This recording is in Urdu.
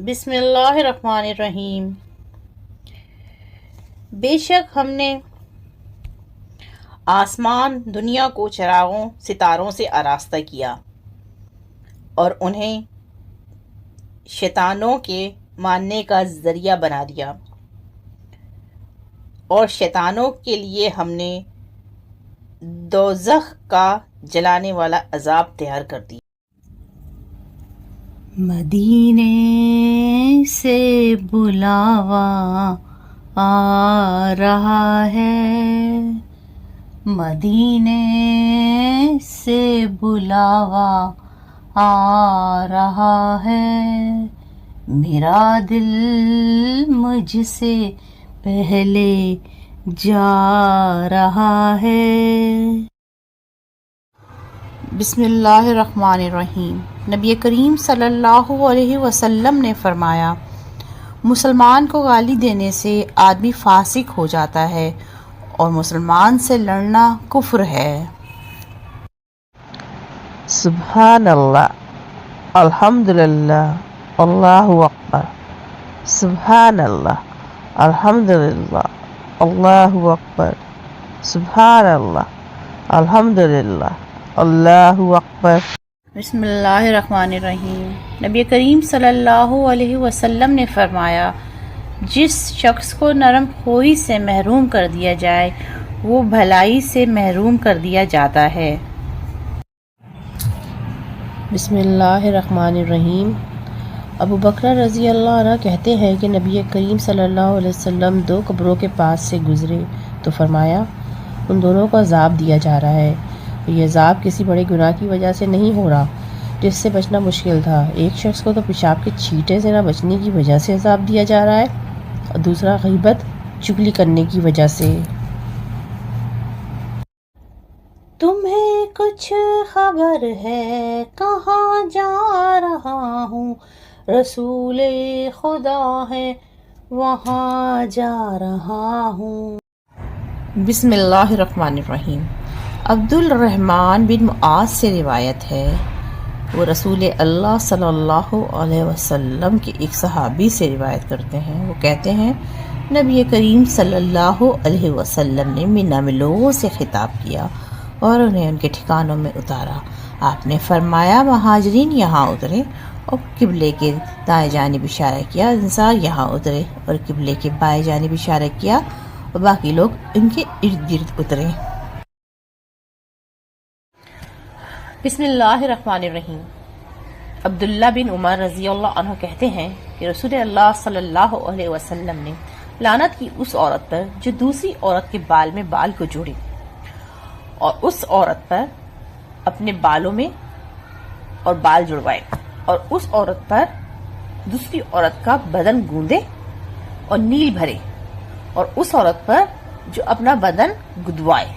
بسم اللہ الرحمن الرحیم۔ بے شک ہم نے آسمان دنیا کو چراغوں ستاروں سے آراستہ کیا اور انہیں شیطانوں کے ماننے کا ذریعہ بنا دیا، اور شیطانوں کے لیے ہم نے دوزخ کا جلانے والا عذاب تیار کر دیا۔ مدینے سے بلاوا آ رہا ہے، مدینے سے بلاوا آ رہا ہے، میرا دل مجھ سے پہلے جا رہا ہے۔ بسم اللہ الرحمن الرحیم۔ نبی کریم صلی اللہ علیہ وسلم نے فرمایا، مسلمان کو گالی دینے سے آدمی فاسق ہو جاتا ہے اور مسلمان سے لڑنا کفر ہے۔ سبحان اللہ، الحمدللہ، اللہ اکبر، سبحان اللہ، الحمدللہ، اللہ اکبر، سبحان اللہ، الحمدللہ، اللہ اکبر۔ بسم اللہ الرحمن الرحیم۔ نبی کریم صلی اللہ علیہ وسلم نے فرمایا، جس شخص کو نرم خوئی سے محروم کر دیا جائے وہ بھلائی سے محروم کر دیا جاتا ہے۔ بسم اللہ الرحمن الرحیم۔ ابو بکر رضی اللہ عنہ کہتے ہیں کہ نبی کریم صلی اللہ علیہ وسلم دو قبروں کے پاس سے گزرے تو فرمایا، ان دونوں کو عذاب دیا جا رہا ہے، یہ عذاب کسی بڑے گناہ کی وجہ سے نہیں ہو رہا جس سے بچنا مشکل تھا۔ ایک شخص کو تو پیشاب کے چھینٹے سے نہ بچنے کی وجہ سے عذاب دیا جا رہا ہے اور دوسرا غیبت چگلی کرنے کی وجہ سے۔ تمہیں کچھ خبر ہے کہاں جا رہا ہوں، رسول خدا ہے وہاں جا رہا ہوں۔ بسم اللہ الرحمن الرحیم۔ عبد الرحمن بن معاذ سے روایت ہے، وہ رسول اللہ صلی اللہ علیہ وسلم کے ایک صحابی سے روایت کرتے ہیں۔ وہ کہتے ہیں، نبی کریم صلی اللہ علیہ وسلم نے مینا میں لوگوں سے خطاب کیا اور انہیں ان کے ٹھکانوں میں اتارا۔ آپ نے فرمایا، مہاجرین یہاں اترے اور قبلے کے دائیں جانب اشارہ کیا، انصار یہاں اترے اور قبلے کے بائیں جانب اشارہ کیا اور باقی لوگ ان کے ارد گرد اترے۔ بسم اللہ الرحمن الرحیم۔ عبداللہ بن عمر رضی اللہ عنہ کہتے ہیں کہ رسول اللہ صلی اللہ علیہ وسلم نے لعنت کی اس عورت پر جو دوسری عورت کے بال میں بال کو جوڑے، اور اس عورت پر اپنے بالوں میں اور بال جڑوائے، اور اس عورت پر دوسری عورت کا بدن گوندے اور نیل بھرے، اور اس عورت پر جو اپنا بدن گدوائے۔